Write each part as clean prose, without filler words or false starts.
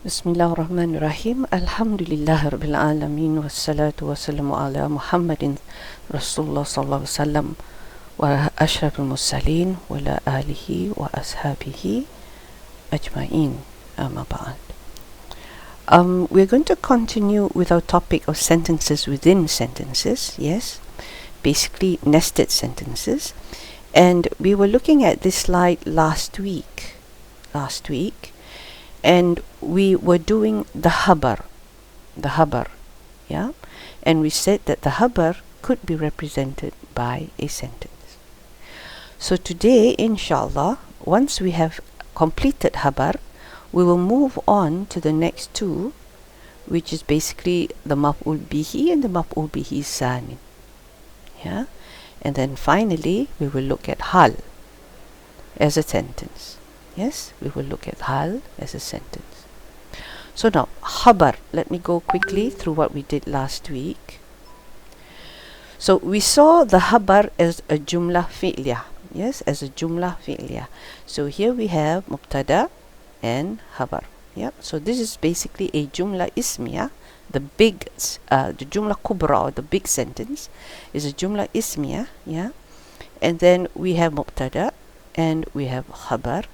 Bismillahirrahmanirrahim. Alhamdulillah Rabbil Alamin. Wassalatu wassalamu ala Muhammadin Rasulullah sallallahu alaihi wasallam wa ashrafil mursalin wa ala alihi wa ashabihi ajma'in. Amma ba'd. We're going to continue with our topic of sentences within sentences. Yes, basically nested sentences. And we were looking at this slide last week, and we were doing the habar, yeah, and we said that the habar could be represented by a sentence. So today, inshallah, once we have completed habar, we will move on to the next two, which is basically the maf'ul bihi and the maf'ul bihi sani, yeah, and then finally we will look at hal as a sentence. Yes, we will look at hal as a sentence. So now, khabar. Let me go quickly through what we did last week. So we saw the khabar as a jumla fi'liyah. Yes, as a jumla fi'liyah. So here we have mubtada and khabar. Yep. So this is basically a jumla ismiyah. The jumla kubra, or the big sentence, is a jumla ismiyah. Yeah. And then we have mubtada and we have khabar.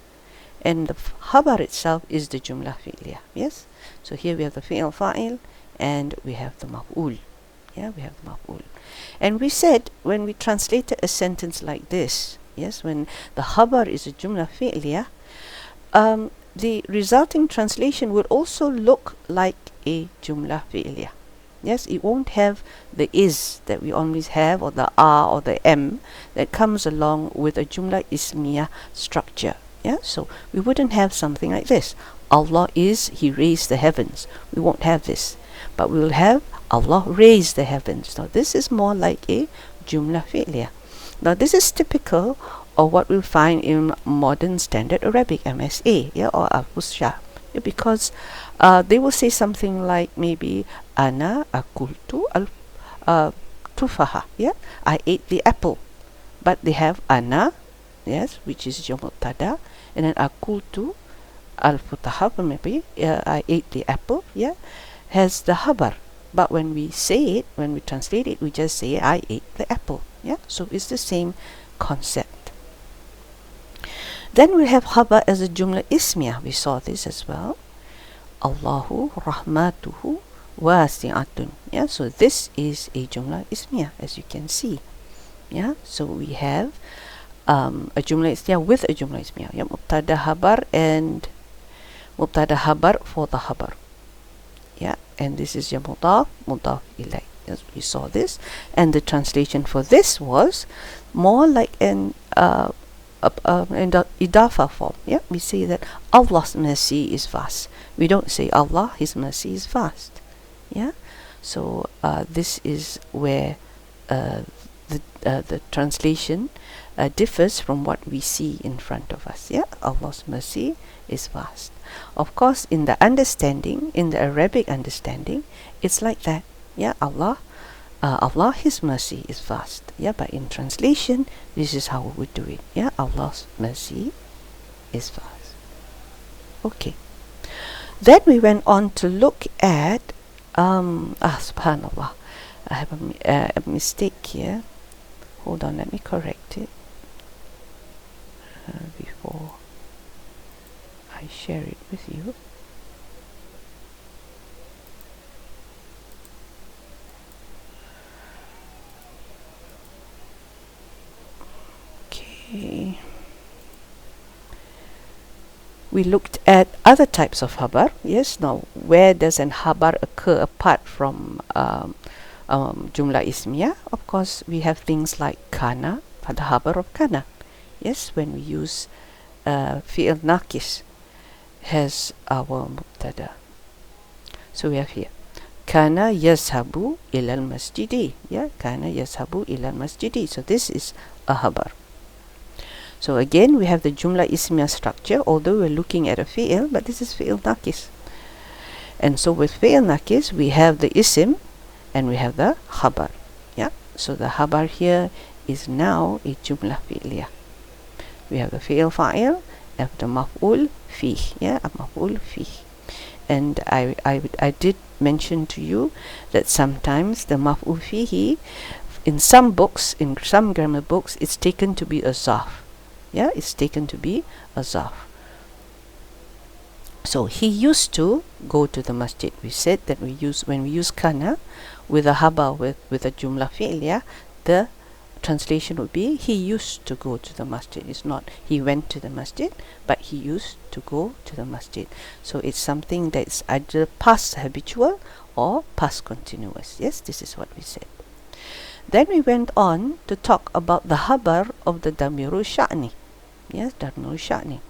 And the khabar itself is the jumla fi'liyah. Yes, so here we have the fi'il fa'il and we have the maf'ul. Yeah, we have the maf'ul. And we said when we translated a sentence like this, yes, when the khabar is a jumla fi'liyah, the resulting translation would also look like a jumla fi'liyah. Yes, it won't have the is that we always have, or the are, or the am that comes along with a jumla ismiyah structure. Yeah, so we wouldn't have something like this. Allah is, He raised the heavens. We won't have this, but we will have Allah raised the heavens. Now this is more like a jumla fi'liyah. Now this is typical of what we'll find in modern standard Arabic, MSA, yeah, or al-Fusha, yeah, because they will say something like maybe ana akultu tufaha, yeah, I ate the apple, but they have ana, yes, which is your mubtada, and then akultu al-futaha, maybe I ate the apple, yeah, has the habar. But when we say it, when we translate it, we just say I ate the apple. Yeah, so it's the same concept. Then we have habar as a jumla ismiyah. We saw this as well. Allahu rahmatuhu wasi'atun. Yeah, so this is a jumla ismiyah, as you can see. Yeah, so we have a jumla ismiyah with a jumla ismiyah. Yeah, mubtada habar and mubtada habar for the habar. Yeah, and this is your mudaf ilay. Yes, we saw this, and the translation for this was more like an idafa form. Yeah, we say that Allah's mercy is vast. We don't say Allah, His mercy is vast. Yeah, so this is where the translation differs from what we see in front of us. Yeah, Allah's mercy is vast. Of course, in the understanding, in the Arabic understanding, it's like that. Yeah, Allah, His mercy is vast. Yeah, but in translation, this is how we would do it. Yeah, Allah's mercy is vast. Okay. Then we went on to look at subhanallah, I have a mistake here. Hold on, let me correct it before I share it with you. Okay. We looked at other types of habar. Yes, now where does an habar occur apart from jumla ismiyah? Of course, we have things like kana, the habar of kana. Yes, when we use fi'il naqis has our mubtada. So we have here kana yazhabu ila al-masjidi. Yeah, kana yazhabu ila al-masjidi. So this is a habar. So again, we have the jumla ismiyah structure, although we're looking at a fi'il, but this is fi'il naqis. And so with fi'il naqis, we have the isim and we have the khabar. Yeah, so the khabar here is now a jumla fi'liyah. We have the fi'il fa'il and the maf'ul fih. Yeah, a maf'ul fih. and I did mention to you that sometimes the maf'ul fihi in some books, in some grammar books, it's taken to be a zarf. Yeah, it's taken to be a zarf. So he used to go to the masjid. We said that when we use kana with a haba with a jumla fi'liya, the translation would be he used to go to the masjid. It's not he went to the masjid, but he used to go to the masjid. So it's something that's either past habitual or past continuous. Yes, this is what we said. Then we went on to talk about the habar of the damirul sha'ni. Yes, damirul sha'ni.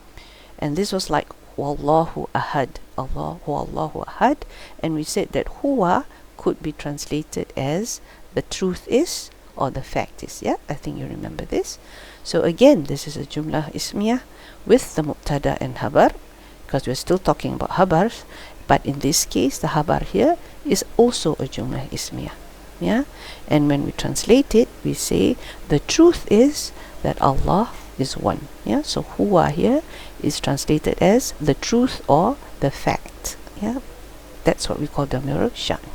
And this was like Wallahu ahad, Allahu ahad, and we said that huwa could be translated as the truth is or the fact is. Yeah, I think you remember this. So again, this is a jumlah ismiyah with the mubtada and habar, because we're still talking about habars, but in this case the habar here is also a jumlah ismiyah. Yeah, and when we translate it, we say the truth is that Allah is one. Yeah, so huwa here is translated as the truth or the fact. Yeah, that's what we call damirul sha'ni.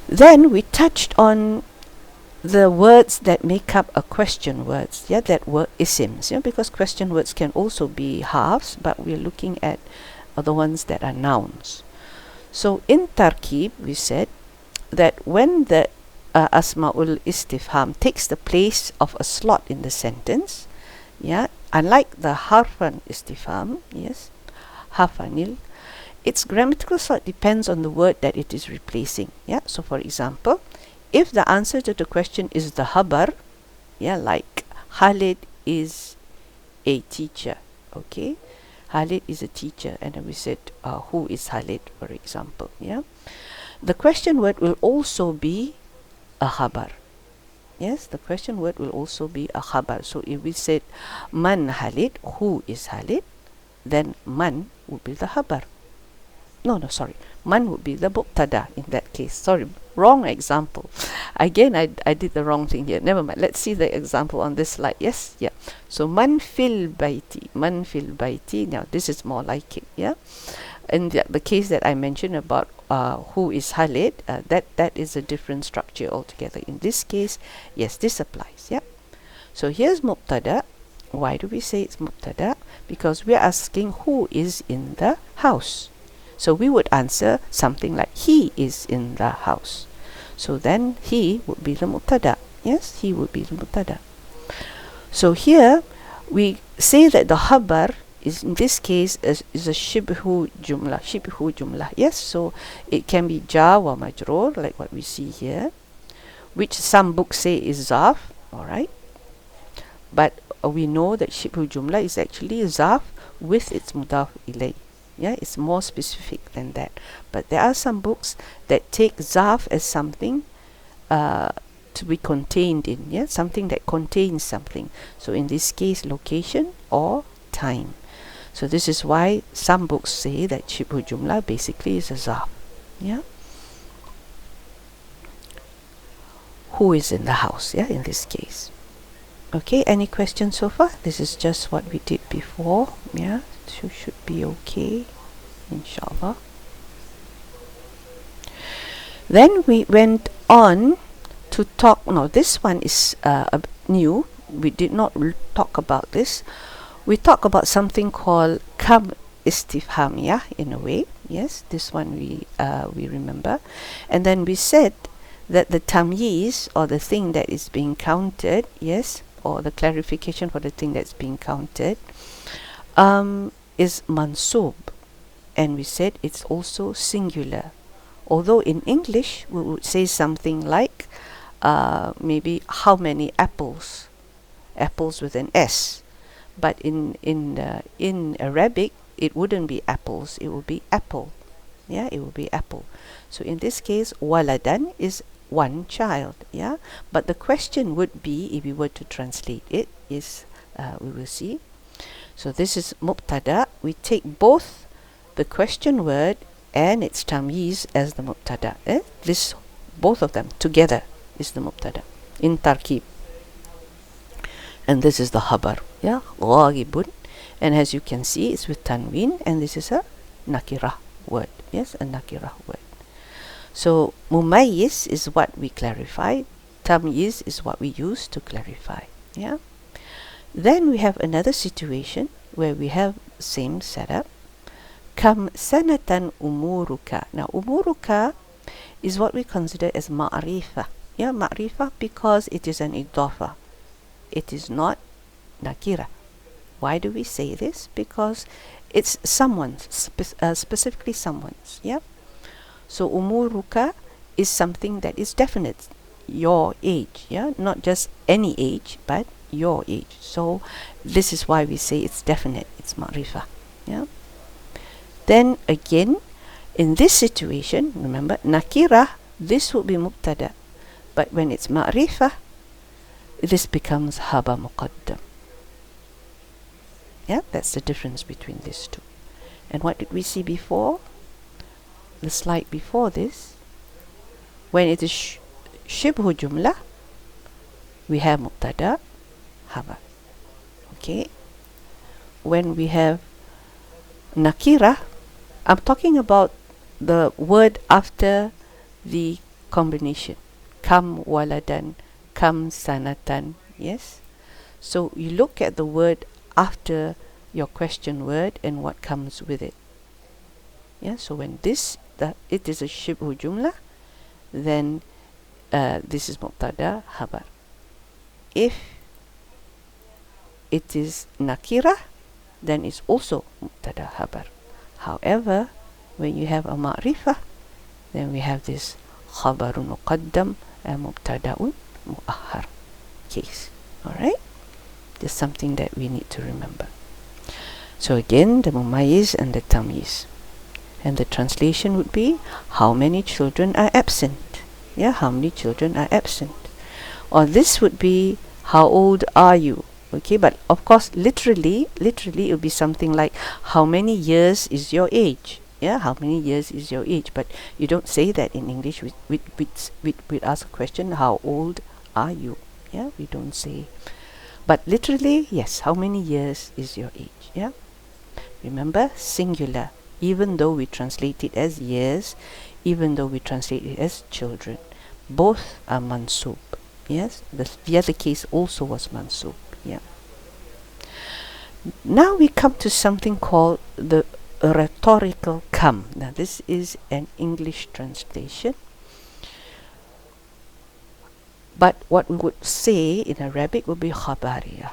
Then we touched on the words that make up a question words. Yeah, that were isims. Yeah, because question words can also be halves, but we're looking at the ones that are nouns. So in tarkib, we said that when the asma'ul istifham takes the place of a slot in the sentence, yeah, unlike the harfan istifham, yes, harfanil, its grammatical slot depends on the word that it is replacing. Yeah, so for example, if the answer to the question is the habar, yeah, like Khalid is a teacher. Okay, Khalid is a teacher, and then we said who is Khalid, for example. Yeah, the question word will also be a khabar. Yes, the question word will also be a khabar. So if we said man Khalid, who is Khalid, then man would be the khabar. No, sorry. Man would be the mubtada in that case. Sorry, wrong example. Again, I did the wrong thing here. Never mind. Let's see the example on this slide. Yes, yeah. So man fil baiti. Man fil baiti. Now this is more like it. Yeah. In the case that I mentioned about who is Khalid, that is a different structure altogether. In this case, yes, this applies. Yeah. So here's mubtada. Why do we say it's mubtada? Because we're asking who is in the house. So we would answer something like he is in the house. So then he would be the mubtada. Yes, he would be the mubtada. So here we say that the khabar is in this case is a shibhu jumlah. Yes, so it can be jar wa majroor like what we see here, which some books say is zarf. All right, but we know that shibhu jumlah is actually zarf with its mudaf ilay. Yeah, it's more specific than that. But there are some books that take zarf as something to be contained in. Yeah, something that contains something. So in this case, location or time. So this is why some books say that shibhu jumlah basically is a zarf. Yeah. Who is in the house? Yeah, in this case. Okay, any questions so far? This is just what we did before. Yeah, so should be okay, inshallah. Then we went on to talk. No, this one is new. We did not talk about this. We talk about something called kam istifham, yeah, in a way. Yes, this one we remember. And then we said that the tamyiz, or the thing that is being counted, yes, or the clarification for the thing that's being counted, is mansub. And we said it's also singular. Although in English we would say something like maybe how many apples, apples with an S. But in Arabic, it wouldn't be apples, it would be apple. Yeah, it would be apple. So in this case, waladan is one child. Yeah, but the question would be, if we were to translate it, is we will see. So this is mubtada. We take both the question word and its tamyiz as the mubtada. This, both of them together is the mubtada in tarkib. And this is the khabar. Yeah, gharibun. And as you can see, it's with tanween, and this is a nakirah word. Yes, a nakirah word. So mumayyiz is what we clarify. Tamyiz is what we use to clarify. Yeah. Then we have another situation where we have same setup. Kam sanatan umuruka. Now umuruka is what we consider as ma'rifah. Yeah, ma'rifah because it is an idafa. It is not nakira. Why do we say this? Because it's someone's, specifically someone's. Yeah. So umuruka is something that is definite. Your age. Yeah, not just any age, but your age. So this is why we say it's definite. It's ma'rifah. Yeah. Then again, in this situation, remember, nakirah, this would be mubtada. But when it's ma'rifah, this becomes haba muqaddam. Yeah, that's the difference between these two. And what did we see before? The slide before this. When it is shibhu jumlah, we have mubtada, haba. Okay. When we have nakirah, I'm talking about the word after the combination. Kam waladan, kam sanatan. Yes. So you look at the word after your question word and what comes with it. Yeah. So when it is a shibhu jumlah, then this is mubtada habar. If it is nakirah, then it's also mubtada habar. However, when you have a ma'rifah, then we have this khabarun muqaddam and mubtada'un mu'akhar case. Alright? Just something that we need to remember. So again, the mumayyiz and the tamyiz. And the translation would be, how many children are absent? Yeah, how many children are absent? Or this would be, how old are you? Okay, but of course, literally it would be something like, how many years is your age? Yeah, how many years is your age? But you don't say that in English. We ask a question, how old are you? Yeah, we don't say. But literally, yes, how many years is your age? Yeah. Remember, singular. Even though we translate it as years, even though we translate it as children, both are mansub. Yes, the other case also was mansub. Yeah. Now we come to something called the rhetorical kam. Now this is an English translation, but what we would say in Arabic would be khabariya.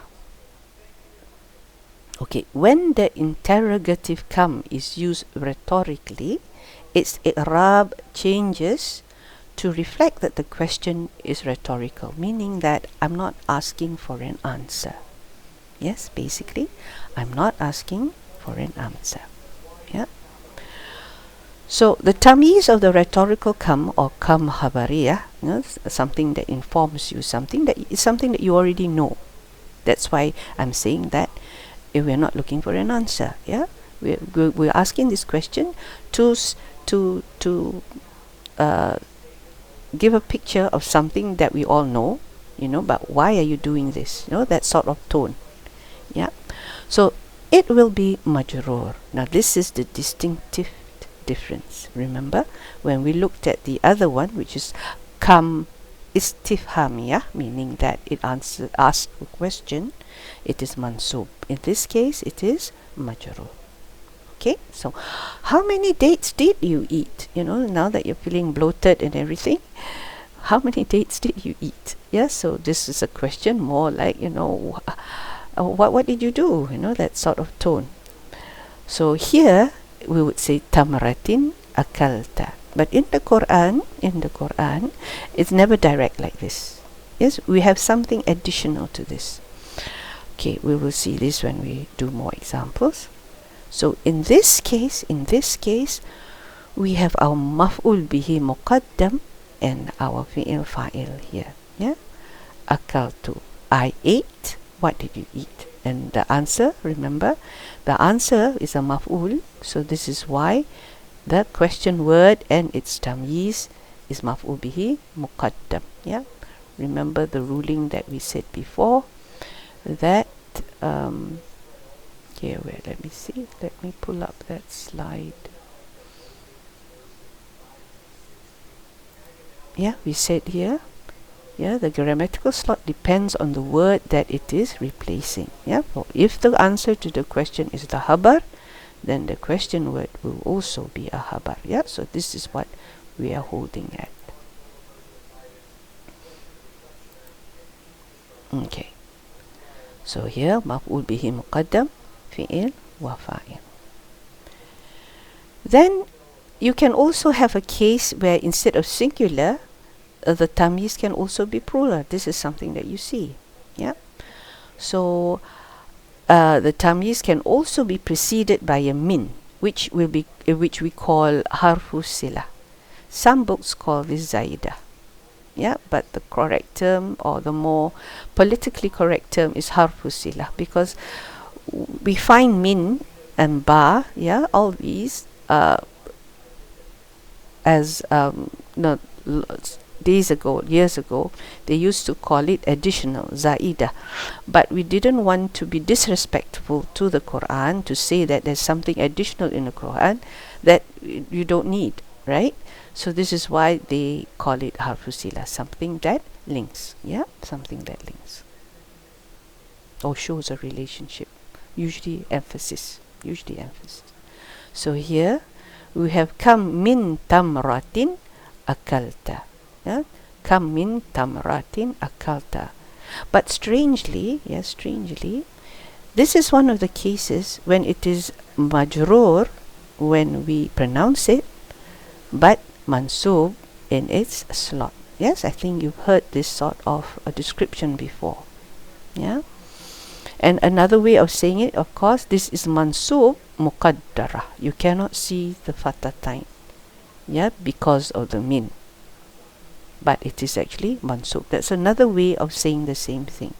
Okay, when the interrogative kam is used rhetorically, its i'rab changes to reflect that the question is rhetorical, meaning that I'm not asking for an answer. Yes, basically, I'm not asking for an answer. Yeah. So the tamyiz of the rhetorical kam or kam khabariya, something that informs you, something that you already know. That's why I'm saying that if we're not looking for an answer. Yeah, we're asking this question to give a picture of something that we all know, but why are you doing this? That sort of tone. Yeah. So it will be majroor. Now this is the distinctive difference. Remember, when we looked at the other one, which is kam istifhamiyah, meaning that it asks a question, it is mansub. In this case, it is majroor. Okay, so how many dates did you eat? Now that you're feeling bloated and everything, how many dates did you eat? Yeah, so this is a question more like, what did you do? That sort of tone. So here we would say tamratin akalta. But in the Quran, it's never direct like this. Yes, we have something additional to this. Okay, we will see this when we do more examples. So in this case, we have our maf'ul bihi muqaddam and our fi'il fa'il here. Yeah, akaltu. I ate. What did you eat? And the answer, remember, the answer is a maf'ul. So this is why the question word and its tamyiz is maf'ul bihi muqaddam. Yeah, remember the ruling that we said before, that Here, where, let me see, let me pull up that slide. Yeah, we said here, yeah, the grammatical slot depends on the word that it is replacing. Yeah, so if the answer to the question is the habar, then the question word will also be a habar. Yeah, so this is what we are holding at. Okay, so here maf'ul bihi muqaddam, fi'il wa fa'il. Then you can also have a case where instead of singular, the tamyiz can also be plural. This is something that you see. Yeah, so the tamyiz can also be preceded by a min, which will be which we call harfu sila. Some books call this zaida. Yeah, but the correct term, or the more politically correct term, is harfu sila, because we find min and ba, yeah, all these as no, years ago, they used to call it additional, zaida. But we didn't want to be disrespectful to the Quran to say that there's something additional in the Quran that you don't need, right? So this is why they call it harfu sila, something that links, yeah, something that links or shows a relationship, usually emphasis. So here we have kam min tamratin akalta. Yeah? Kam min tamratin akalta. But strangely, yes, strangely, this is one of the cases when it is majroor when we pronounce it, but mansub in its slot. Yes, I think you've heard this sort of a description before. Yeah. And another way of saying it, of course, this is mansub muqaddara. You cannot see the fatatain, yeah, because of the min. But it is actually mansub. That's another way of saying the same thing.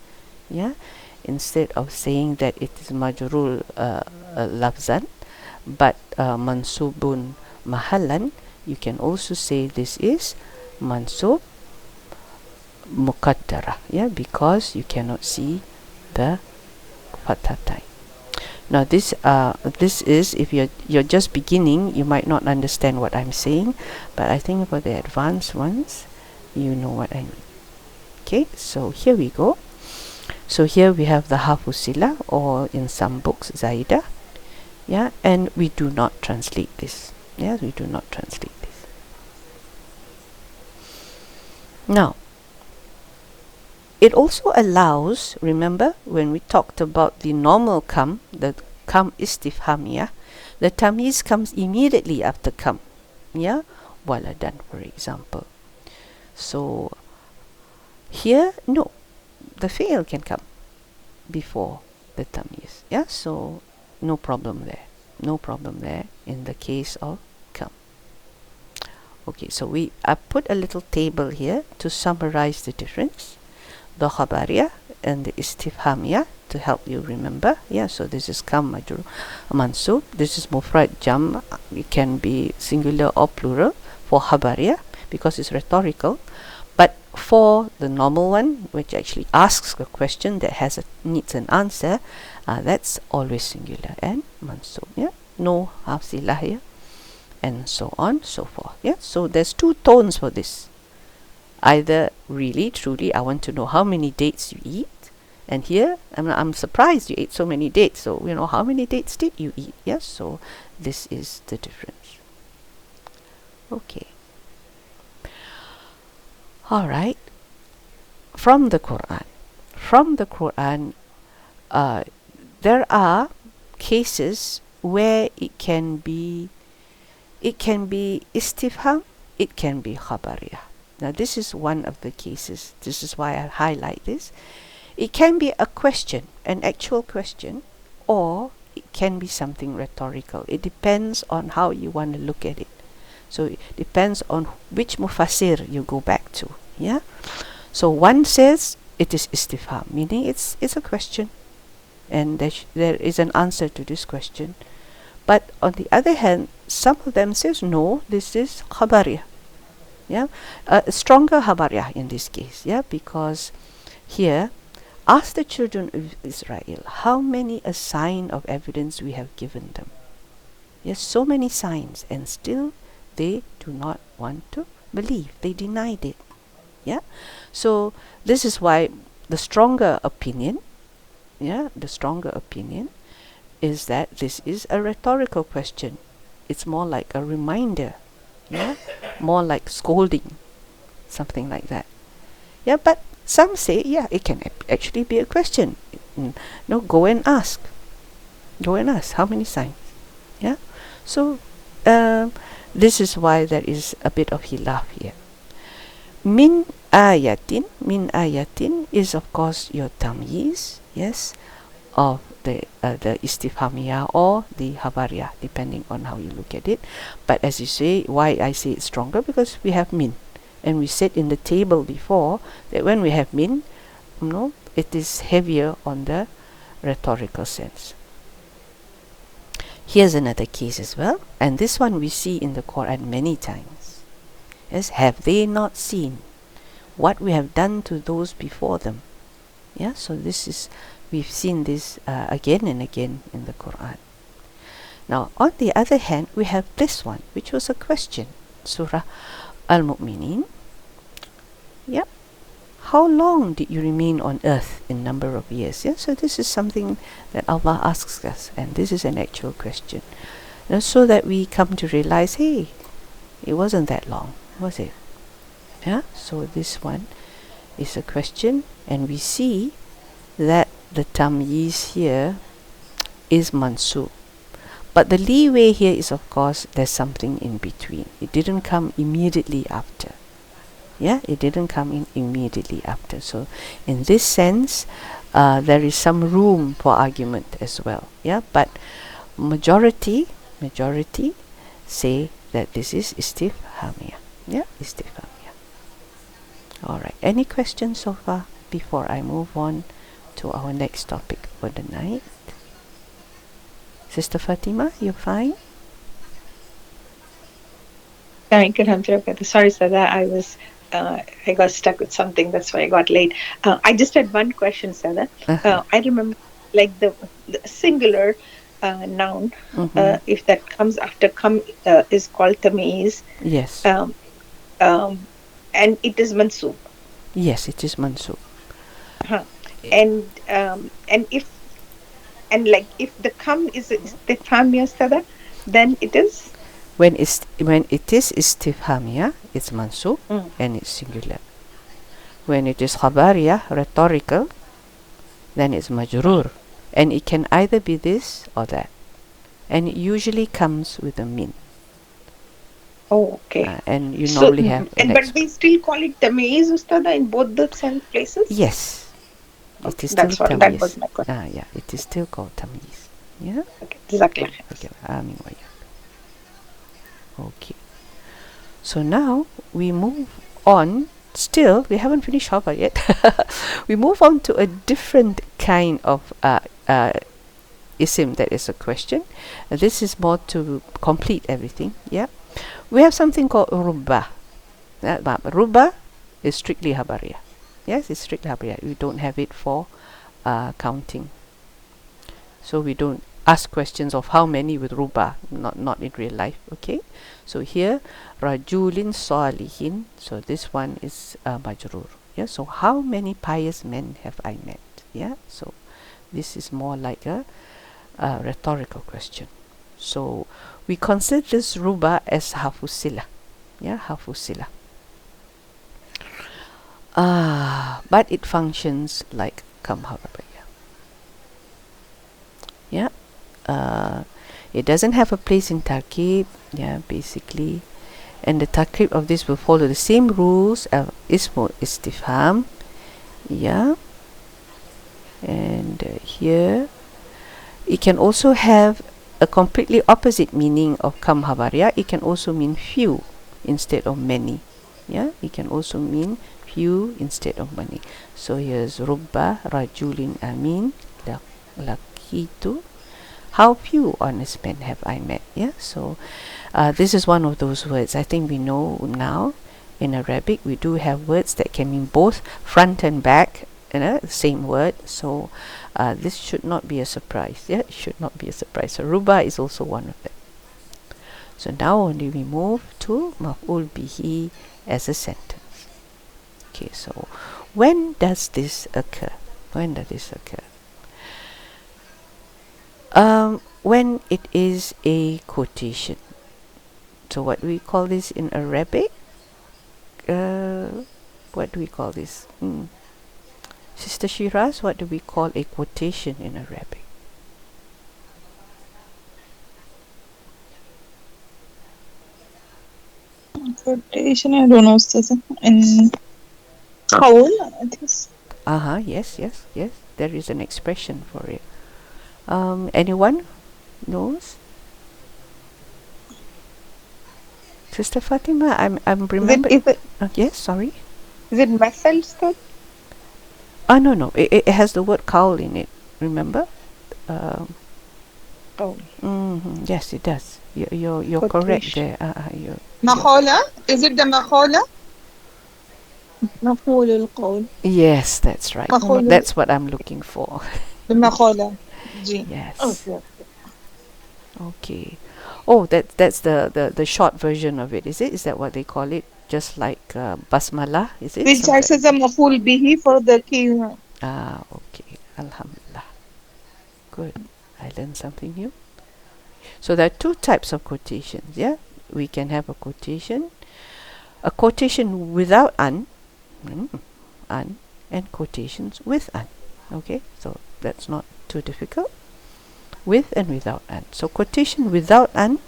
Yeah, instead of saying that it is majrul lafzan, but mansubun mahallan, you can also say this is mansub muqaddara. Yeah, because you cannot see the fatatain. Now this is, if you're just beginning, you might not understand what I'm saying, but I think for the advanced ones, you know what I mean. Okay, so here we go. So here we have the harfu sila, or in some books zaida. Yeah, and we do not translate this. Yes, we do not translate this. Now, it also allows, remember when we talked about the normal kam, the kam istifhamiyah, the tamyiz comes immediately after kam. Yeah, waladan, for example. So here, no, the fi'l can come before the tamyiz. Yeah, so no problem there. No problem there in the case of kam. Okay, so I put a little table here to summarize the difference. The khabariyah and the istifhamiyah, to help you remember. Yeah, so this is kam majrur mansub. This is mufrad jam. It can be singular or plural for khabariyah because it's rhetorical. But for the normal one, which actually asks a question that needs an answer, that's always singular and mansub. Yeah, no hafsilah here, and so on, so forth. Yeah, so there's two tones for this. Either really, truly, I want to know how many dates you eat, and here I'm surprised you ate so many dates. So you know, how many dates did you eat? Yes, so this is the difference. Okay. All right. From the Quran, there are cases where it can be istifham, it can be khabariyah. Now this is one of the cases. This is why I highlight this. It can be a question, an actual question, or it can be something rhetorical. It depends on how you want to look at it. So it depends on which mufassir you go back to. Yeah. So one says it is istifham, meaning it's a question, and there is an answer to this question. But on the other hand, some of them says no, this is khabariyah. Yeah, a stronger khabariyah in this case. Yeah, because here Ask the children of Israel how many a sign of evidence we have given them. Yes, so many signs, and still they do not want to believe. They denied it. Yeah. So this is why the stronger opinion, is that this is a rhetorical question. It's more like a reminder, more like scolding, something like that. Yeah, but some say, it can actually be a question. No, go and ask. Go and ask how many signs. Yeah. So this is why there is a bit of hilaf here. Min ayatin is of course your tamyiz, yes, of the istifhamiyah or the habariyah, depending on how you look at it. But as you say, why I say it's stronger, because we have min, and we said in the table before that when we have min, it is heavier on the rhetorical sense. Here's another case as well, and this one we see in the Quran many times. Yes, have they not seen what we have done to those before them? Yeah, so we've seen this again and again in the Quran. Now, on the other hand, we have this one, which was a question, Surah Al-Mu'mineen. Yep. How long did you remain on earth in number of years? Yeah, so this is something that Allah asks us, and this is an actual question. And so that we come to realize, hey, it wasn't that long, was it? Yeah, so this one is a question, and we see that the tamyiz here is mansub. But the leeway here is, of course, there's something in between. It didn't come immediately after. Yeah, it didn't come in immediately after. So in this sense, there is some room for argument as well. Yeah, but majority say that this is istifhamiyah. Yeah, istifhamiyah. All right. Any questions so far before I move on to our next topic for the night? Sister Fatima, you fine? Thank you, Alhamdulillah. Sorry, Sada. I got stuck with something. That's why I got late. I just had one question, Sada. I remember, like the singular noun, if that comes after come, is called tamiz. Yes. And it is mansub. Yes, it is mansub. And if the come is istifhamiyah, Sada, then it is. When it is istifhamiyah, it's mansub and it's singular. When it is khabariyah, rhetorical, then it's majrur, and it can either be this or that, and it usually comes with a min. Oh, okay. And you normally have. But we still call it tamiz, Ustada, in both the same places. Yes, okay, it is still tamiz. That was my question. Yeah, it is still called tamiz. Yeah. Okay. Exactly. Okay. Okay. So now we move on. Still, we haven't finished Haba yet. We move on to a different kind of isim that is a question. This is more to complete everything. Yeah. We have something called rubba. Rubba is strictly habariyah. Yes, it's strictly habariyah. We don't have it for counting. So we don't ask questions of how many with ruba, not in real life. Okay, so here rajulin salihin, so this one is majrur. Yeah, so how many pious men have I met? Yeah, so this is more like a rhetorical question. So we consider this ruba as hafusila. Yeah, hafusila. But it functions like kamharabaya. Yeah. It doesn't have a place in tarkib, basically, and the tarkib of this will follow the same rules of ismu istifham, and here it can also have a completely opposite meaning of kam habariya. It can also mean few instead of many. It can also mean few instead of many. So here's rubba rajulin amin laqitu. How few honest men have I met? So this is one of those words. I think we know now in Arabic we do have words that can mean both front and back the same word. So this should not be a surprise. Yeah, it should not be a surprise. So ruba is also one of them. So now only we move to maf'ul bihi as a sentence. Okay, so when does this occur? When does this occur? When it is a quotation. So what do we call this in Arabic? What do we call this? Sister Shiraz, what do we call a quotation in Arabic? Quotation, I don't know, Ustaz. In Haal, I think. Yes. There is an expression for it. Anyone knows? Sister Fatima, I'm remembering. Yes, sorry. Is it Maful, Ustaz? No. It has the word qawl in it. Remember? Yes, it does. You're correct there. Makhola? Is it the Makhola? Maful al-Qawl. Yes, that's right. Makhola. That's what I'm looking for. The Makhola. Yes. Okay. Okay. Oh, that's the short version of it, is it? Is that what they call it? Just like basmala, is it? Which starts as a Maful Bihi for the key. Okay. Alhamdulillah. Good. I learned something new. So there are two types of quotations, yeah? We can have a quotation without an, and quotations with an. Okay, so that's not too difficult. With and without an. So quotation without an,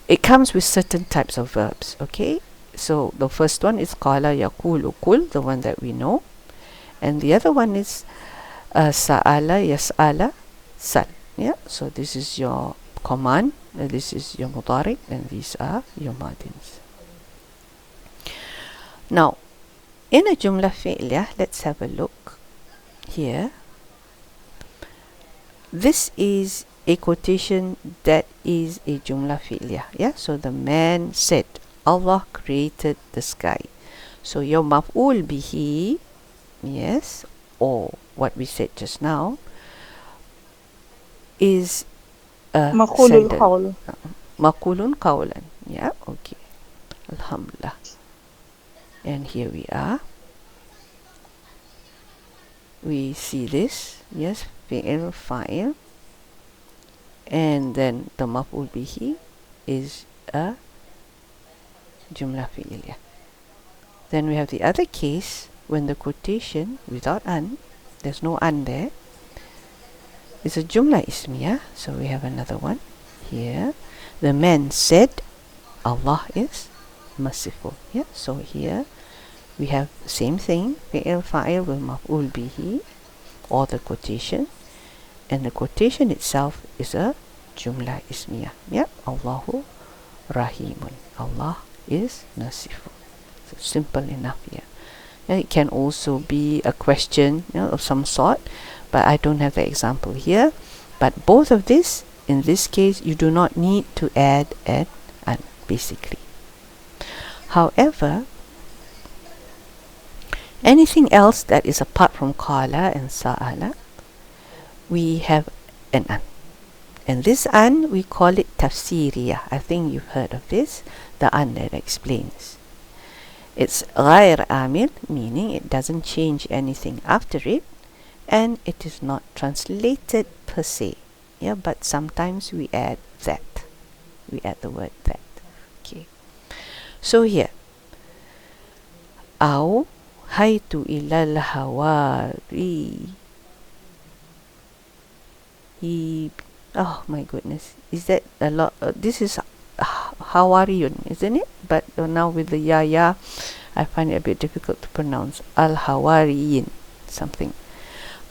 it comes with certain types of verbs, okay? So the first one is qala yaqulu qul, the one that we know. And the other one is sa'ala yas'ala sal. Yeah, so this is your command, this is your mudari, and these are your madins. Now, in a jumla fi'liyah, let's have a look here. This is a quotation that is a jumla fi'liyah. Yeah, so the man said, Allah created the sky. So your maf'ul bihi, yes, or what we said just now, is a Maqulul qawl. Maqulun qawlan. Yeah, okay. Alhamdulillah. And here we are. We see this. Yes, fi'il, fa'il. And then the maf'ul bihi is a jumla fi'iliyah. Then we have the other case when the quotation without an, there's no an there, is a jumla ismiyah. So we have another one here. The man said, Allah is merciful. Yeah, so here we have the same thing, fi'il fa'il with maf'ul bihi, or the quotation, and the quotation itself is a jumla ismiyah. Yeah, Allahu Rahimun. Allah is merciful. So simple enough here. And it can also be a question, of some sort, but I don't have the example here. But both of this, in this case, you do not need to add an, basically. However, anything else that is apart from qala and sa'ala, we have an an. And this an, we call it tafsiriyah. I think you've heard of this, the an that explains. It's ghair amil, meaning it doesn't change anything after it, and it is not translated per se. Yeah, but sometimes we add that. We add the word that. Okay. So here, أو حيث إلى الحواري. Oh my goodness, is that a lot? This is Hawariyun, isn't it? But now with the ya, I find it a bit difficult to pronounce. Al-Hawariyin, something.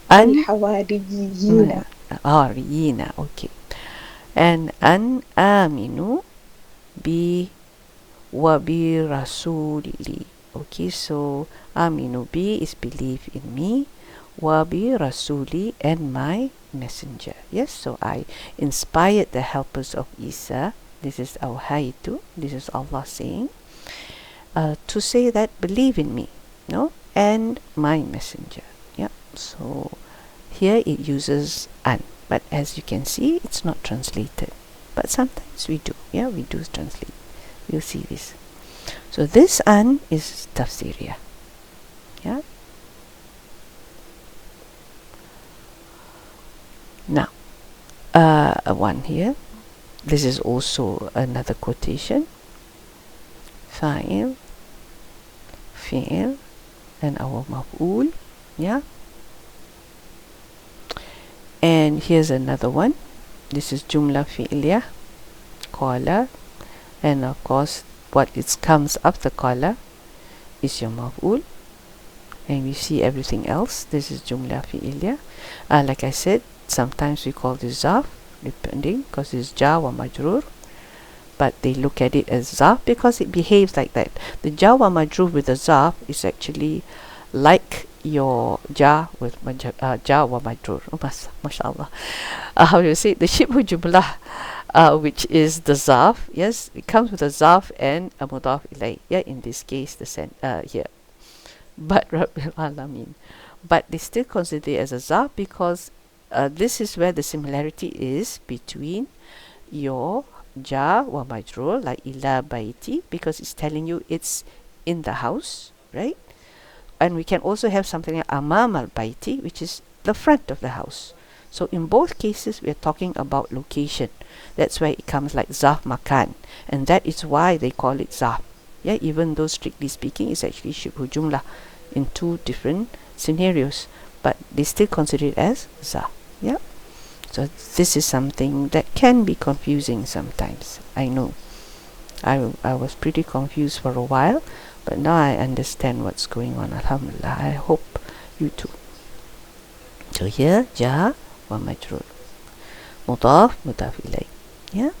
Al-Hawariyina. Riyina, okay. And an aminu bi wa bi rasuli. Okay, so aminu bi is believe in me, wa bi rasuli, and my messenger. Yes, so I inspired the helpers of Isa. This is awhaytu. This is Allah saying to say that believe in me. No, and my messenger. Yeah, so here it uses an, but as you can see, it's not translated. But sometimes we do. Yeah, we do translate. We'll see this. So this an is tafsiriyah. Yeah. Now, one here. This is also another quotation. Fa'il, fi'il, and our maf'ul. Yeah. And here's another one. This is jumla fi'liyah, qala, and of course what it comes after qala is your maf'ul, and we see everything else. This is jumla fi'liyah. Like I said, sometimes we call this zarf, depending, because it's jar wa majrur, but they look at it as zarf because it behaves like that. The jar wa majrur with the zarf is actually like your jar with jar wa majrur. Oh, mashallah. How do you say it? The shibhu jumlah, which is the zarf. Yes, it comes with a zarf and a mudaf ilay. Yeah, in this case, the here. But Rabbil Alamin. But they still consider it as a zarf because this is where the similarity is between your jar wa majrur, like ila baiti, because it's telling you it's in the house, right? And we can also have something like amam al baiti, which is the front of the house. So in both cases, we are talking about location. That's why it comes like zarf makan, and that is why they call it zarf. Yeah, even though strictly speaking, it's actually shibhu jumlah in two different scenarios, but they still consider it as zarf. Yeah. So this is something that can be confusing sometimes. I know. I was pretty confused for a while, but now I understand what's going on. Alhamdulillah. I hope you too. So here, ja wa majrur. Mudaf, mudaf ilay. Yeah.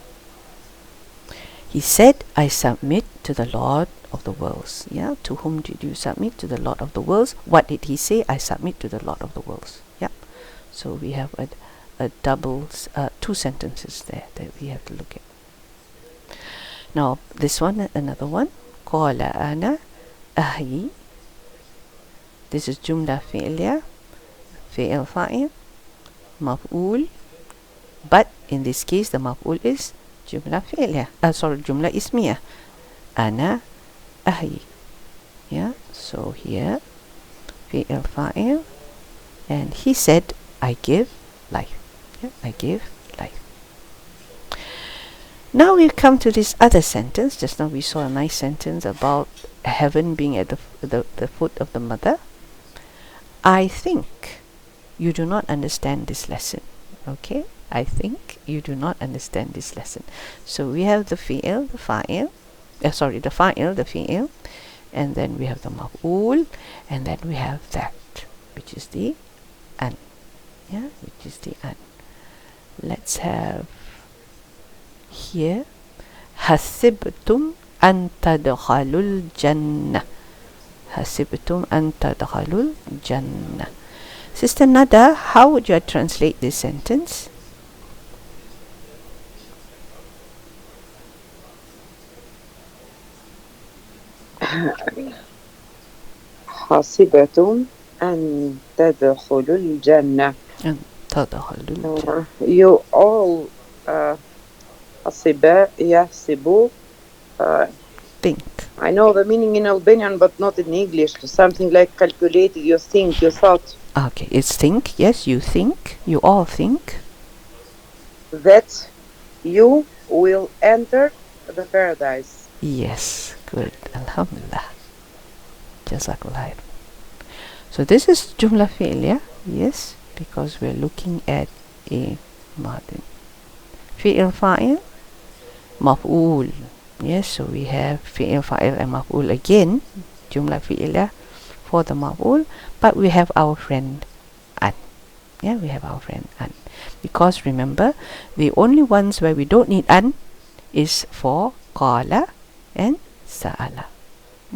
He said, I submit to the Lord of the worlds. Yeah. To whom did you submit? To the Lord of the worlds. What did he say? I submit to the Lord of the worlds. Yeah. So we have a double, two sentences there that we have to look at. Now this one, another one. Qala ana ahyi. This is jumla fi'liyah, fi'il fa'il, maf'ul, but in this case the maf'ul is jumla fi'liyah. Jumla ismiyah. Ana ahyi. Yeah. So here fi'il fa'il, and he said, I give life. Yeah, I give life. Now we come to this other sentence. Just now we saw a nice sentence about heaven being at the foot of the mother. I think you do not understand this lesson. Okay? I think you do not understand this lesson. So we have the fi'il, the fa'il. The fa'il, the fi'il. And then we have the maf'ul. And then we have that, which is the an. Yeah, which is the an. Let's have here hasibtum an tadkhalul jannah. Hasibtum an tadkhalul jannah. Sister Nada, how would you translate this sentence? حسبتم أن تدخلوا الجنة. أن تدخلوا الجنة. You all حسب يحسبوا. Think. I know the meaning in Albanian, but not in English. Something like calculated. You think, you thought. Okay, it's think. Yes, you think. You all think that you will enter the paradise. Yes, good. Alhamdulillah. Jazakallah. So this is jumla fi'liyah. Yes, because we're looking at a madin. Fi'il fa'il, maf'ul. Yes, so we have fi'il fa'il and maf'ul again. Jumla fi'liyah for the maf'ul, but we have our friend an. Yeah, we have our friend an. Because remember, the only ones where we don't need an is for qala and sa'ala.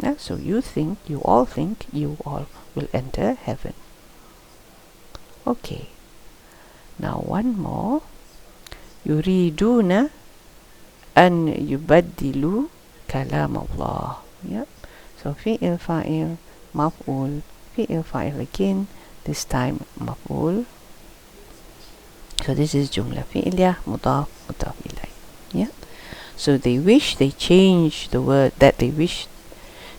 Yeah, so you all think you all will enter heaven. Okay. Now one more. Yuriduna an yubaddilu kalam Allah. Yeah. So fi'il fa'il maf'ul, fi'il fa'il again, this time maf'ul. So this is jumla fi'liyah, mudaf, mudaf ilayh. Yeah. So they change the word that they wish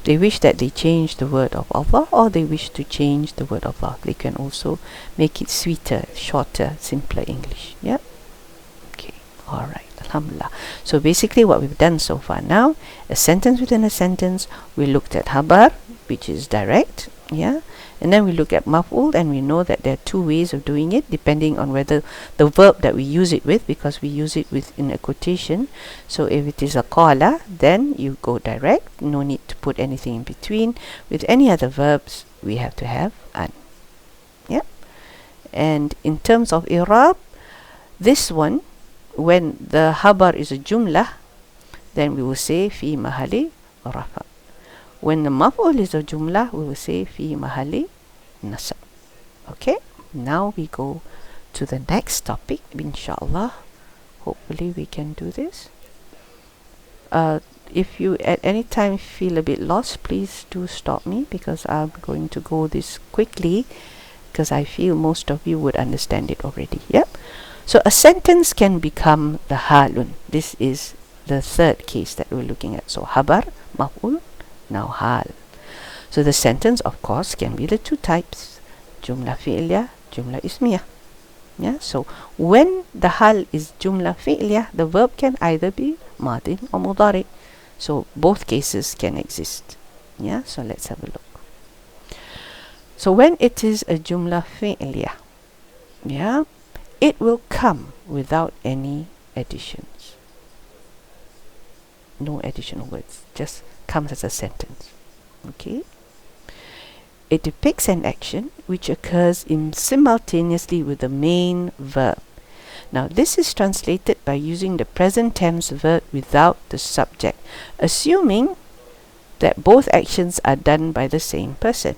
that they change the word of Allah, or they wish to change the word of Allah. They can also make it sweeter, shorter, simpler English. Yeah. Okay. All right. Alhamdulillah. So basically what we've done so far now, a sentence within a sentence, we looked at habar, which is direct. Yeah. And then we look at maf'ul, and we know that there are two ways of doing it depending on whether the verb that we use it with, because we use it with in a quotation. So if it is a qala, then you go direct, no need to put anything in between. With any other verbs, we have to have an. Yeah. And in terms of i'rab, this one, when the habar is a jumlah, then we will say fi mahali rafa. When the maf'ul is a jumlah, we will say fi mahali nasab. Okay, now we go to the next topic, inshallah. Hopefully we can do this. If you at any time feel a bit lost, please do stop me, because I'm going to go this quickly, because I feel most of you would understand it already. Yep. So a sentence can become the halun. This is the third case that we're looking at. So habar, maf'ul, now hal. So the sentence, of course, can be the two types, jumla fi'liyah, jumla ismiyah. Yeah. So when the hal is jumla fi'liyah, the verb can either be madin or mudari. So both cases can exist. Yeah. So let's have a look. So when it is a jumla fi'liyah, yeah, it will come without any additions. No additional words, just comes as a sentence. Okay. It depicts an action which occurs simultaneously with the main verb. Now this is translated by using the present tense verb without the subject, assuming that both actions are done by the same person.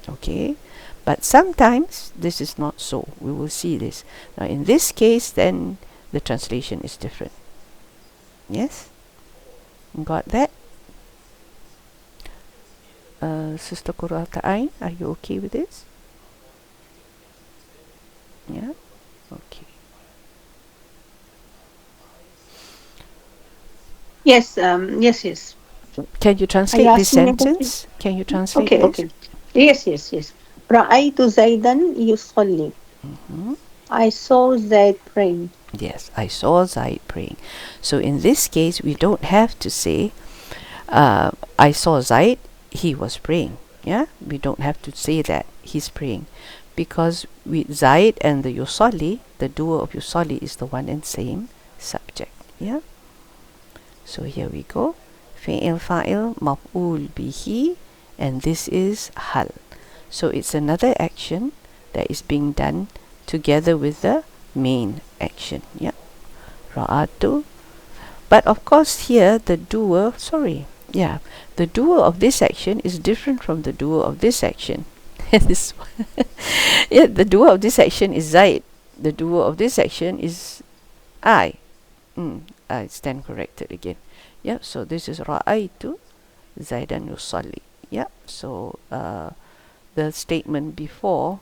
Okay. But sometimes this is not so. We will see this. Now in this case, then the translation is different. Yes? Got that? Sister Qurrata Ain, are you okay with this? Yeah? Okay. Yes, yes. Can you translate Are you this asking me a question? sentence? Can you translate Okay, this? okay. Yes. رأيت زيدا يصلي. Mhm. I saw Zaid praying. Yes, I saw Zaid praying. So in this case, we don't have to say, I saw Zaid, he was praying. Yeah, we don't have to say that he's praying, because with Zaid and the yusalli, the duo of yusalli is the one and same subject. Yeah. So here we go. Fi'il fa'il maf'ul bihi, and this is hal. So it's another action that is being done together with the main action. Yeah. Ra'atu. But of course here the doer, the doer of this action is different from the doer of this action. This one. Yeah, the doer of this action is Zaid. The doer of this action is I. I stand corrected again. Yeah, so this is Ra'aytu Zaidan yusalli. Yeah, so the statement before,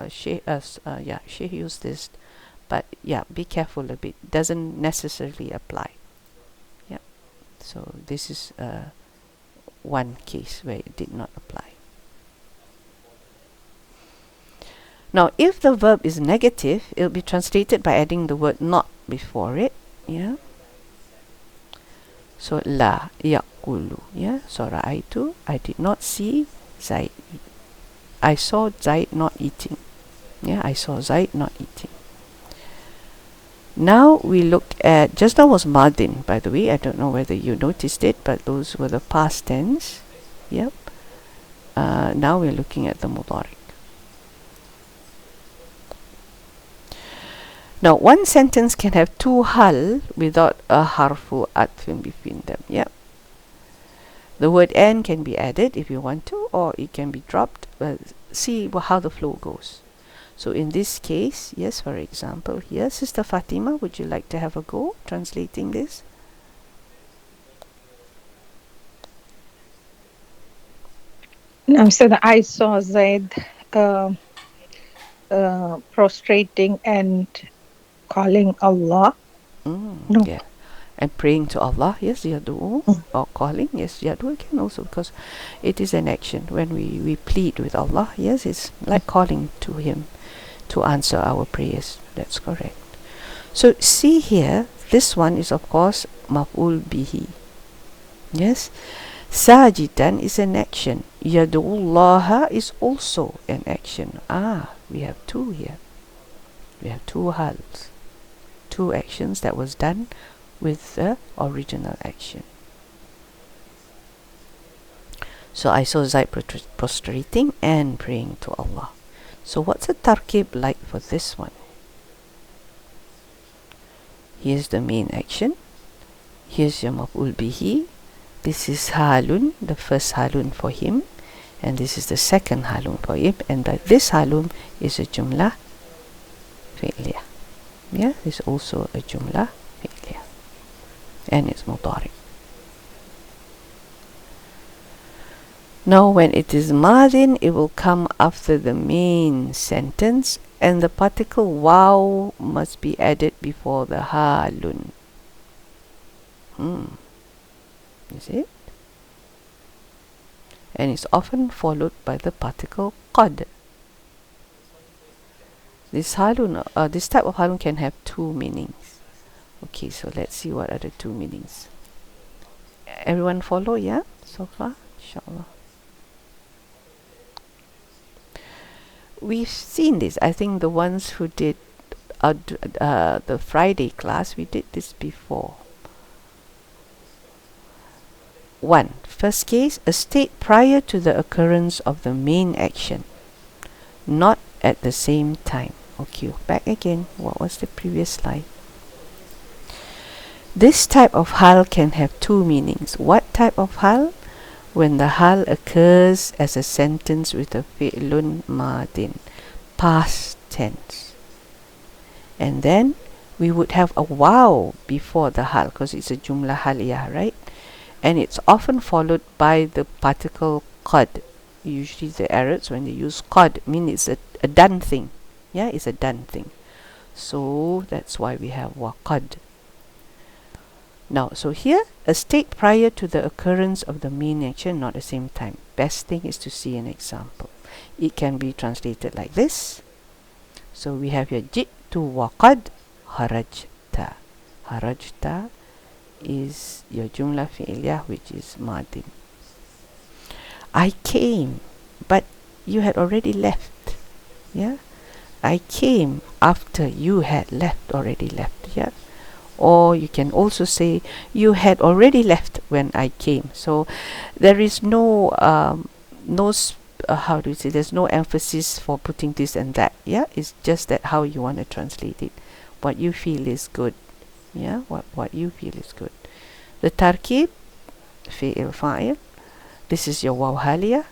Sheikh used this, but yeah, be careful a bit. Doesn't necessarily apply. Yeah, so this is one case where it did not apply. Now, if the verb is negative, it will be translated by adding the word not before it. Yeah. So la yaqulu. Yeah. So ra'aitu, I did not see Zaid. I saw Zaid not eating. Yeah, I saw Zaid not eating. Now we looked at, just now was madin, by the way. I don't know whether you noticed it, but those were the past tense. Yep. Now we're looking at the mudari. Now one sentence can have two hal without a harfu atfin between them. Yep. The word and can be added if you want to, or it can be dropped. See how the flow goes. So in this case, yes, for example, here, Sister Fatima, would you like to have a go translating this? No, so I saw Zaid uh, prostrating and calling Allah. No. Yeah. And praying to Allah, yes, yadu, Mm. or calling, yes, yadu again also, because it is an action. When we plead with Allah, yes, it's like calling to Him to answer our prayers. That's correct. So see here, this one is of course maf'ul bihi. Yes, sajidan is an action. Yadullaha is also an action. We have two here. We have two hals, two actions that was done with the original action. So I saw Zaid prostrating and praying to Allah. So what's the tarkib like for this one? Here's the main action. Here's your maf'ul bihi. This is halun, the first halun for him, and this is the second halun for him, and this halun is a jumlah fi'liyah. Yeah, it's also a jumlah fi'liyah, and it's mudari. Now when it is madin, it will come after the main sentence, and the particle waw must be added before the halun. Is it? And it's often followed by the particle qad. This halun, this type of halun can have two meanings. Okay, so let's see what are the two meanings. Everyone follow, yeah? So far, inshallah. We've seen this. I think the ones who did the Friday class, we did this before. First case, a state prior to the occurrence of the main action, not at the same time. Okay, back again. What was the previous slide? This type of hal can have two meanings. What type of hal? When the hal occurs as a sentence with a fi'lun madin, past tense. And then we would have a waw before the hal, because it's a jumlah haliyah, right? And it's often followed by the particle qad. Usually the Arabs, when they use qad, mean it's a done thing. Yeah, it's a done thing. So that's why we have waqad. Now, so here, a state prior to the occurrence of the main action, not at the same time. Best thing is to see an example. It can be translated like this. So we have here ji'tu waqad harajta. Harajta is your jumlah fi'liyah, which is madin. I came, but you had already left. Yeah, I came after you had already left. Yeah, or you can also say you had already left when I came. So there is no how do you say? There's no emphasis for putting this and that. Yeah, it's just that how you want to translate it. What you feel is good. Yeah, what you feel is good. The tarkib, fi'il fa'il. This is your waw haliyah.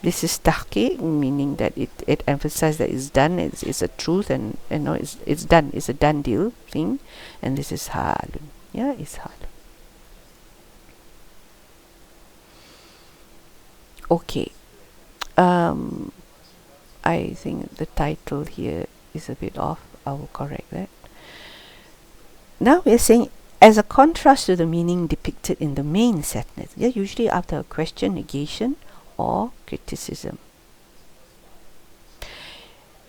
This is tahqiq, meaning that it emphasizes that it's done. It's a truth, and you know it's done. It's a done deal thing. And this is halun. Yeah, it's halun. Okay. I think the title here is a bit off. I will correct that. Now we are saying, as a contrast to the meaning depicted in the main sentence, yeah, usually after a question, negation, or criticism.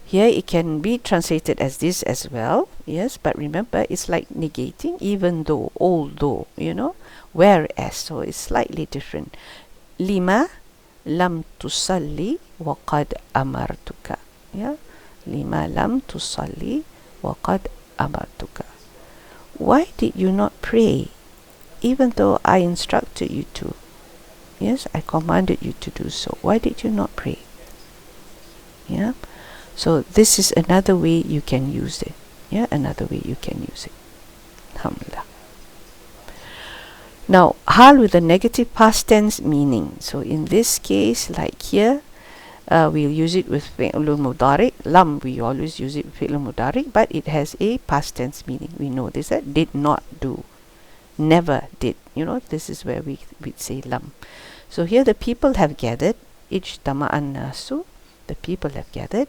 Here it can be translated as this as well, yes, but remember it's like negating, even though, although, you know, whereas, so it's slightly different. Lima lam tusalli wa qad amartuka. Yeah, lima lam tusalli wa qad amartuka. Why did you not pray, even though I instructed you to? Yes, I commanded you to do so. Why did you not pray? Yeah. So this is another way you can use it. Yeah, another way you can use it. Alhamdulillah. Now, hal with a negative past tense meaning. So in this case, like here, we'll use it with fi'lul mudari. Lam, we always use it with fi'lul mudari, but it has a past tense meaning. We know this, that did not do. Never did. You know, this is where we'd say lam. So here the people have gathered, ijtama'an nasu, the people have gathered,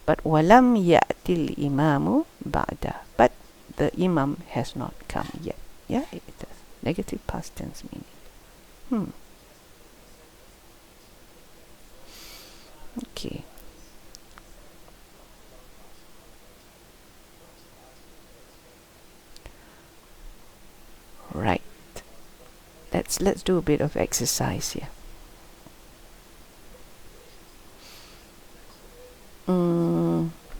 but walam ya'til imamu ba'da, but the imam has not come yet. Yeah, it has negative past tense meaning. Okay. Right. Let's do a bit of exercise here.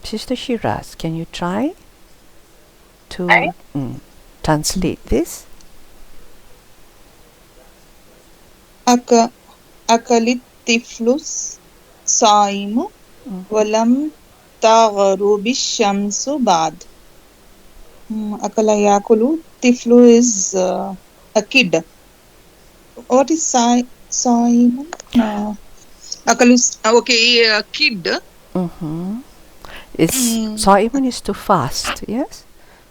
Sister Shiraz, can you try to translate this? أكل الطفل الصائم ولم تغرب الشمس بعد. أكل يأكل طفل is a kid. What is صائم? أكل okay, kid. It's Sa'imun is to fast, yes?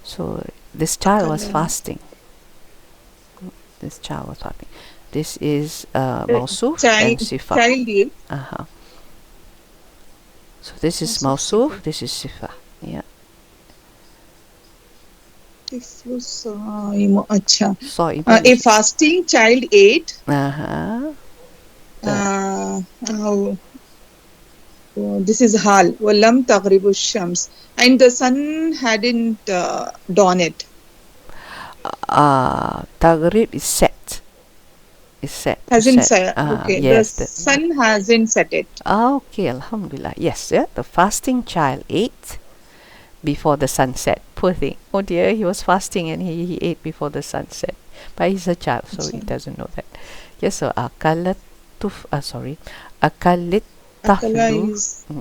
So this child was fasting. This child was fasting. This is Mawsuf and Sifa. Child. So this is Mawsuf, this is Sifa. Yeah. طفل صائم. अच्छा. Sa'imun A fasting child ate. This is Haal. وَلَمْ تَغْرِبُ الشَّمْس. And the sun hadn't dawned. Taghrib is set. Is set. Hasn't set. Okay. Yes, the sun hasn't set it. Okay, Alhamdulillah. Yes, yeah. The fasting child ate before the sunset. Poor thing. Oh dear, he was fasting and he ate before the sunset. But he's a child, so he doesn't know that. Yes, so akalit tahlu,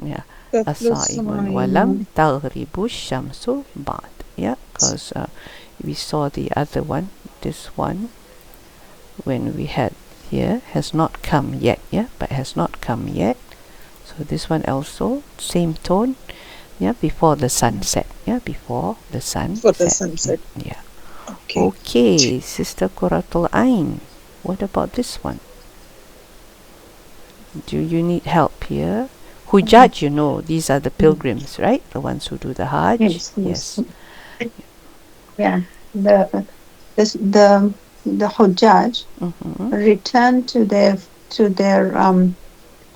yeah, asaimun walam taghribu shamsu ba'd. Yeah, because we saw the other one, this one, when we had here, has not come yet. Yeah, but has not come yet. So this one also, same tone. Yeah, before the sunset. Yeah, before the sunset. For the sunset. Yeah. Okay. Okay, Sister Quratul Ain. What about this one? Do you need help here? Hujjaj, you know, these are the pilgrims, right? The ones who do the Hajj. Yes. Yeah. The Hujjaj return to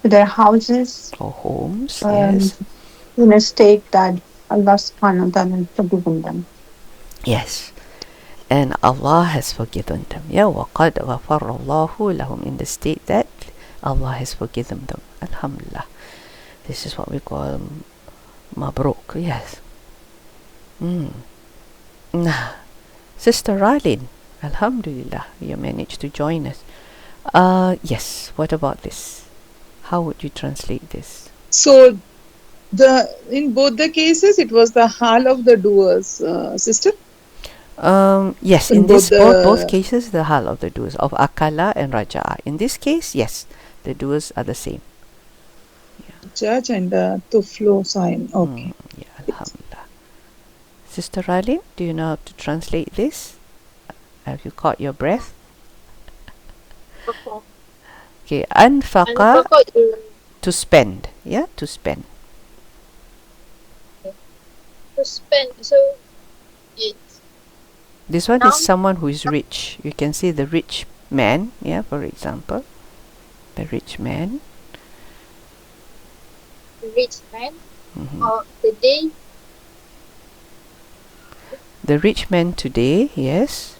their houses or homes. Yes. In a state that Allah subhanahu wa ta'ala has forgiven them. Yes. And Allah has forgiven them. Yeah, وَقَدْ غَفَرَ اللَّهُ لَهُمْ, in the state that Allah has forgiven them. Alhamdulillah. This is what we call Mabruk. Yes. Sister Ralin, Alhamdulillah, you managed to join us. Yes, what about this? How would you translate this? So, in both the cases, it was the Haal of the doers, sister? Yes, in this both cases, the Haal of the doers of Akala and Raja'a. In this case, yes, the doers are the same. Judge and Tuflo sign. Okay. Yeah, Alhamdulillah. Sister Ralin, do you know how to translate this? Have you caught your breath? Okay, anfaqa, to spend. Yeah, to spend. To spend, so it's... This one is someone who is rich. You can see the rich man, yeah, for example. The rich man. The rich man, or the day. The rich man today, yes.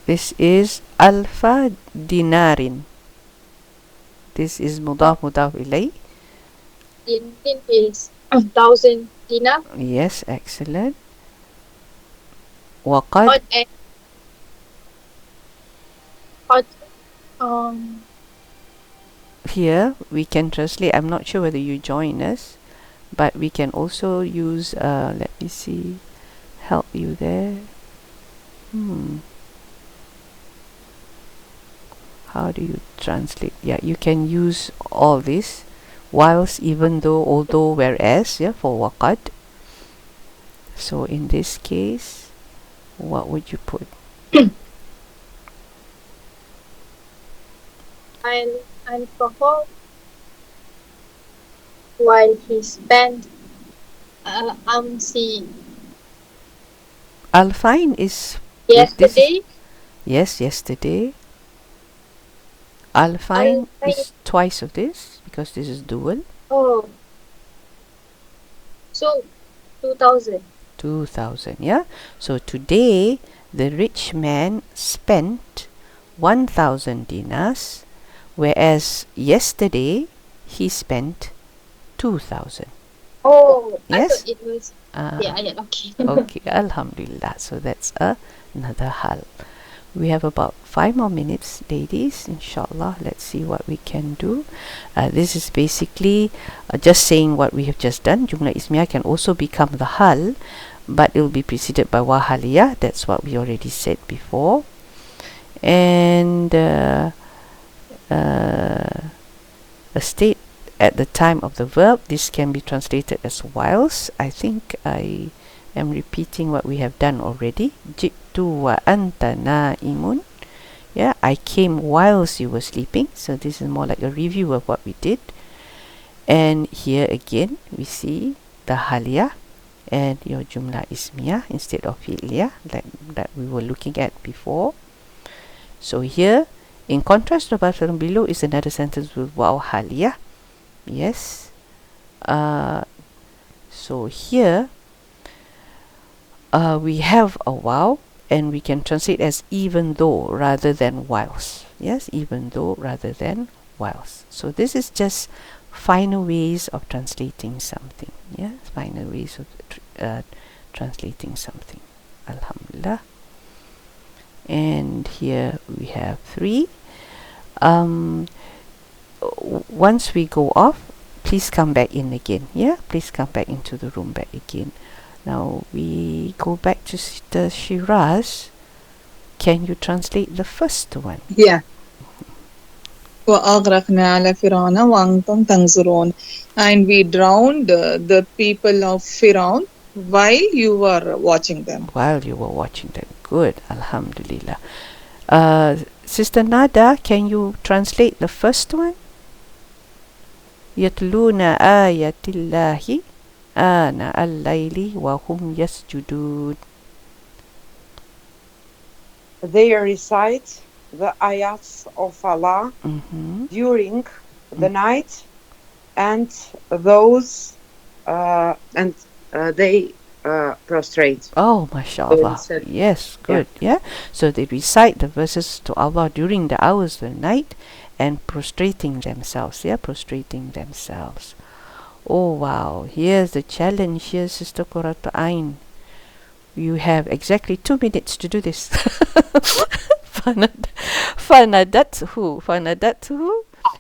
This is alfa dinarin. This is mudaf ilay. Dinar is 1,000 dinar. Yes, excellent. Waqad. Here we can translate. I'm not sure whether you join us, but we can also use. Let me see. Help you there. How do you translate? Yeah, you can use all this. Whilst, even though, although, whereas, yeah, for waqad. So in this case, what would you put? And for while he spent amsi Al-Fine is this is yesterday. yes, yesterday. Al-Fine Al is twice of this because this is dual. oh, so 2000. 2000, yeah. So today the rich man spent 1000 dinars, whereas yesterday he spent 2000. Oh, I Yes. thought it was Uh, yeah, okay. okay, Alhamdulillah. So that's another hal. We have about 5 more minutes, ladies. Inshallah, let's see what we can do. This is basically just saying what we have just done. Jumla ismiyah can also become the hal, but it will be preceded by wahaliyah. That's what we already said before. And a state at the time of the verb, this can be translated as whilst. I think I am repeating what we have done already. Jitu wa anta na'imun. Yeah, I came whilst you were sleeping. So this is more like a review of what we did. And here again we see the haliyah and your jumla ismiyah instead of fi'liyah that we were looking at before. So here, in contrast to the bottom below, is another sentence with waw haliyah. Yes. So here we have a waw, and we can translate as even though rather than whilst. Yes, even though rather than whilst. So this is just finer ways of translating something. Yes, finer ways of translating something. Alhamdulillah. And here we have 3. Once we go off, please come back in again. Yeah, please come back into the room back again. Now we go back to the Shiraz. Can you translate the first one? Yeah. وأغرقنا على فرعون وأنتم تنظرون. And we drowned the people of Firaun while you were watching them. While you were watching them. Good. Alhamdulillah. Sister Nada, can you translate the first one? يتلون آيات الله آناء الليل وهم يسجدون. They recite the ayats of Allah during the night, and those they prostrate. Oh, mashallah. Yes, good. Yeah. So they recite the verses to Allah during the hours of the night and prostrating themselves. Yeah, prostrating themselves. Oh, wow. Here's the challenge. Here, Sister Qurratu Ain. You have exactly 2 minutes to do this. Fanadathu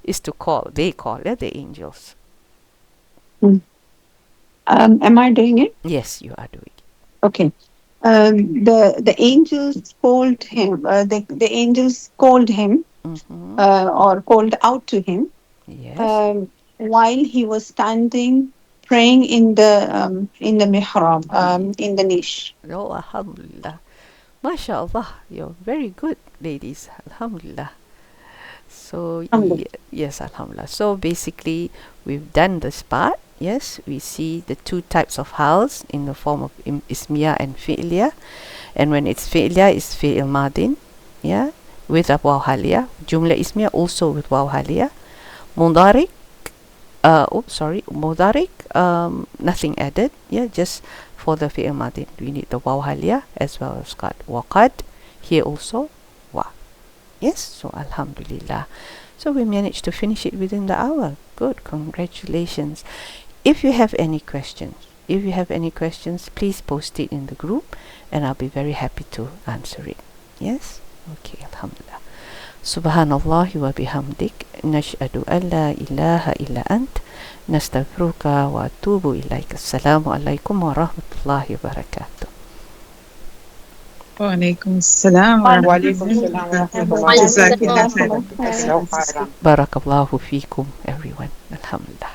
is to call. They call, yeah, the angels. Am I doing it? Yes, you are doing it. Okay. The angels called him. The angels called him or called out to him. Yes. While he was standing praying in the mihrab, in the niche. Oh, alhamdulillah. MashaAllah, you're very good, ladies. Alhamdulillah. So, yes, alhamdulillah. So, basically, we've done this part. Yes, we see the 2 types of hals in the form of ismiyah and fi'liyah. And when it's fi'liyah, it's fi'il madin. Yeah, with a waw haliyah. Jumla ismiyah also with waw haliyah. Mudarik. Mudarik. Nothing added. Yeah, just for the fi'il madin. We need the waw haliyah as well as qad. Waqad. Here also wa. Yes, so alhamdulillah. So we managed to finish it within the hour. Good, congratulations. If you have any questions, please post it in the group and I'll be very happy to answer it. Yes? Okay, alhamdulillah. Subhanallah wa bihamdik, nash'adu an la ilaha illa ant, nastaghfiruka wa atubu ilaik. Assalamu alaikum wa rahmatullahi wa barakatuh. وعليكم السلام وعليكم السلام ورحمة الله جزاك الله وبركاته. Barakallahu feekum, everyone. Alhamdulillah.